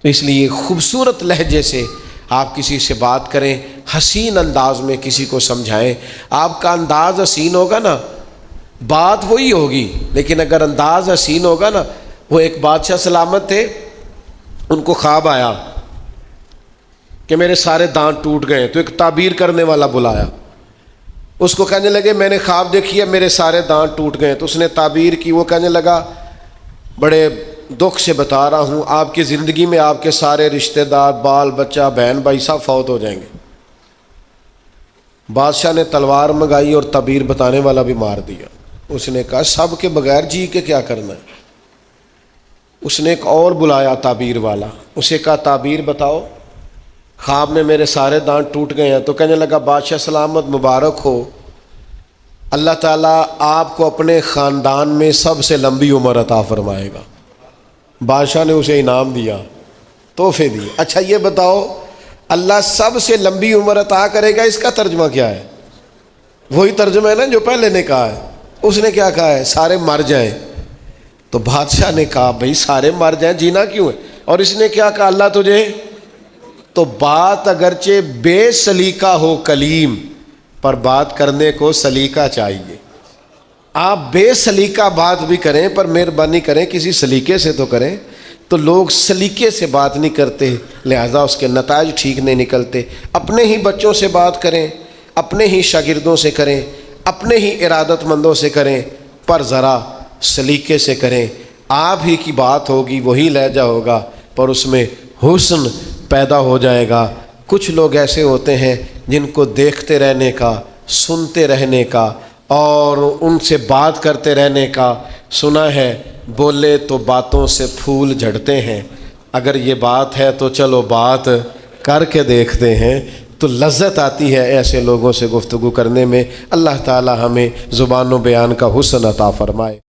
تو اس لیے خوبصورت لہجے سے آپ کسی سے بات کریں، حسین انداز میں کسی کو سمجھائیں۔ آپ کا انداز حسین ہوگا نا، بات وہی ہوگی، لیکن اگر انداز حسین ہوگا نا۔ وہ ایک بادشاہ سلامت تھے، ان کو خواب آیا کہ میرے سارے دانت ٹوٹ گئے، تو ایک تعبیر کرنے والا بلایا۔ اس کو کہنے لگے میں نے خواب دیکھی ہے میرے سارے دانت ٹوٹ گئے، تو اس نے تعبیر کی۔ وہ کہنے لگا بڑے دکھ سے بتا رہا ہوں، آپ کی زندگی میں آپ کے سارے رشتہ دار، بال بچہ، بہن بھائی سب فوت ہو جائیں گے۔ بادشاہ نے تلوار منگائی اور تعبیر بتانے والا بھی مار دیا۔ اس نے کہا سب کے بغیر جی کے کیا کرنا ہے۔ اس نے ایک اور بلایا تعبیر والا، اسے کہا تعبیر بتاؤ، خواب میں میرے سارے دانت ٹوٹ گئے ہیں۔ تو کہنے لگا بادشاہ سلامت مبارک ہو، اللہ تعالیٰ آپ کو اپنے خاندان میں سب سے لمبی عمر عطا فرمائے گا۔ بادشاہ نے اسے انعام دیا، تحفے دیے۔ اچھا یہ بتاؤ اللہ سب سے لمبی عمر عطا کرے گا، اس کا ترجمہ کیا ہے؟ وہی ترجمہ ہے نا جو پہلے نے کہا ہے۔ اس نے کیا کہا ہے؟ سارے مر جائیں۔ تو بادشاہ نے کہا بھئی سارے مر جائیں، جینا کیوں ہے؟ اور اس نے کیا کہا؟ اللہ تجھے، تو بات اگرچہ بے سلیقہ ہو کلیم، پر بات کرنے کو سلیقہ چاہیے۔ آپ بے سلیقہ بات بھی کریں پر مہربانی کریں کسی سلیقے سے تو کریں۔ تو لوگ سلیقے سے بات نہیں کرتے، لہذا اس کے نتائج ٹھیک نہیں نکلتے۔ اپنے ہی بچوں سے بات کریں، اپنے ہی شاگردوں سے کریں، اپنے ہی ارادت مندوں سے کریں، پر ذرا سلیقے سے کریں۔ آپ ہی کی بات ہوگی، وہی لہجہ ہوگا، پر اس میں حسن پیدا ہو جائے گا۔ کچھ لوگ ایسے ہوتے ہیں جن کو دیکھتے رہنے کا، سنتے رہنے کا اور ان سے بات کرتے رہنے کا سنا ہے، بولے تو باتوں سے پھول جھڑتے ہیں۔ اگر یہ بات ہے تو چلو بات کر کے دیکھتے ہیں، تو لذت آتی ہے ایسے لوگوں سے گفتگو کرنے میں۔ اللہ تعالی ہمیں زبان و بیان کا حسن عطا فرمائے۔